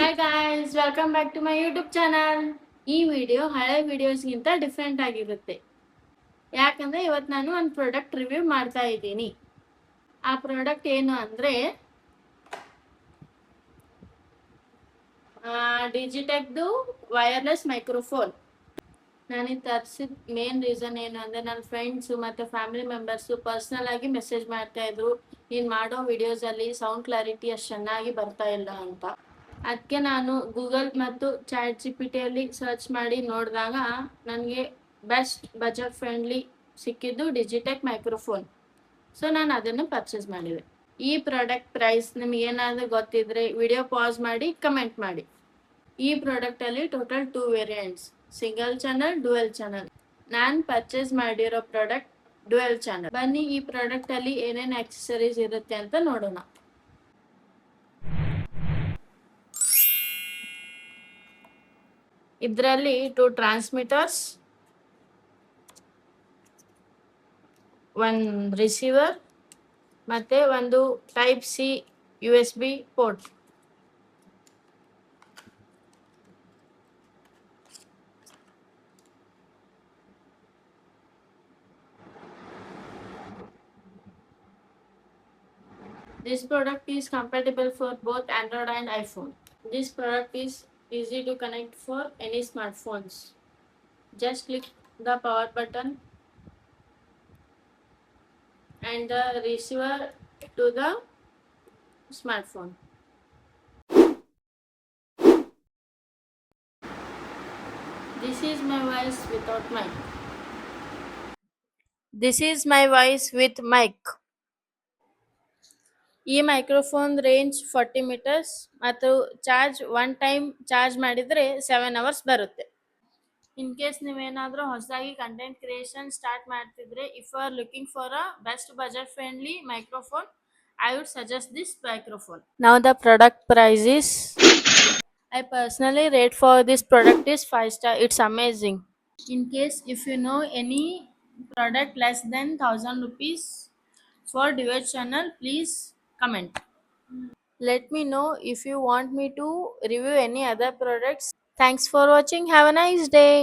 Hi guys, welcome back to my YouTube channel. ಈ video ಹಳೆ ವಿಡಿಯೋಸ್ಗಿಂತ ಡಿಫ್ರೆಂಟ್ ಆಗಿರುತ್ತೆ. ಯಾಕಂದ್ರೆ ಇವತ್ತು ನಾನು ಒಂದು ಪ್ರಾಡಕ್ಟ್ ರಿವ್ಯೂ ಮಾಡ್ತಾ ಇದ್ದೀನಿ. ಆ ಪ್ರಾಡಕ್ಟ್ ಏನು ಅಂದರೆ ಡಿಜಿಟೆಕ್ದು ವೈರ್ಲೆಸ್ ಮೈಕ್ರೋಫೋನ್. ನಾನಿದು ತರಿಸಿದ ಮೇನ್ ರೀಸನ್ ಏನು ಅಂದರೆ ನನ್ನ ಫ್ರೆಂಡ್ಸು ಮತ್ತು ಫ್ಯಾಮಿಲಿ ಮೆಂಬರ್ಸು ಪರ್ಸ್ನಲ್ ಆಗಿ ಮೆಸೇಜ್ ಮಾಡ್ತಾ ಇದ್ರು, ನೀನು ಮಾಡೋ ವಿಡಿಯೋಸಲ್ಲಿ ಸೌಂಡ್ ಕ್ಲಾರಿಟಿ ಅಷ್ಟು ಚೆನ್ನಾಗಿ ಬರ್ತಾ ಇಲ್ಲ ಅಂತ. ಅದಕ್ಕೆ ನಾನು ಗೂಗಲ್ ಮತ್ತು ಚಾಟ್ ಜಿಪಿಟಿಯಲ್ಲಿ ಸರ್ಚ್ ಮಾಡಿ ನೋಡಿದಾಗ ನನಗೆ ಬೆಸ್ಟ್ ಬಜೆಟ್ ಫ್ರೆಂಡ್ಲಿ ಸಿಕ್ಕಿದ್ದು ಡಿಜಿಟೆಕ್ ಮೈಕ್ರೋಫೋನ್. ಸೊ ನಾನು ಅದನ್ನು ಪರ್ಚೇಸ್ ಮಾಡಿದೆ. ಈ ಪ್ರಾಡಕ್ಟ್ ಪ್ರೈಸ್ ನಿಮ್ಗೆ ಏನಾದರೂ ಗೊತ್ತಿದ್ರೆ ವಿಡಿಯೋ ಪಾಸ್ ಮಾಡಿ ಕಮೆಂಟ್ ಮಾಡಿ. ಈ ಪ್ರಾಡಕ್ಟಲ್ಲಿ total 2 variants, single channel, dual channel. ನಾನು ಪರ್ಚೇಸ್ ಮಾಡಿರೋ ಪ್ರಾಡಕ್ಟ್ ಡುವೆಲ್ ಚಾನಲ್. ಬನ್ನಿ ಈ ಪ್ರಾಡಕ್ಟಲ್ಲಿ ಏನೇನು ಆಕ್ಸೆಸರೀಸ್ ಇರುತ್ತೆ ಅಂತ ನೋಡೋಣ. ಇದರಲ್ಲಿ 2 ಟ್ರಾನ್ಸ್ಮಿಟರ್ಸ್, 1 ರಿಸೀವರ್ ಮತ್ತೆ ಒಂದು type C USB port. This product is compatible for both Android and iPhone. This product is easy to connect for any smartphones. Just click the power button and the receiver to the smartphone. This is my voice without mic. This is my voice with mic. ಈ microphone range 40 meters ಮತ್ತು charge 1 time charge ಮಾಡಿದರೆ 7 hours ಬರುತ್ತೆ. In case ನೀವೇನಾದರೂ ಹೊಸದಾಗಿ content creation start ಮಾಡ್ತಿದ್ರೆ, if you are looking for a best budget friendly microphone, I would suggest this microphone. Now the product price is, I personally rate for this product is 5 star. It's amazing. In case if you know any product less than 1000 rupees for dual channel, please comment. Let me know if you want me to review any other products. Thanks for watching. Have a nice day.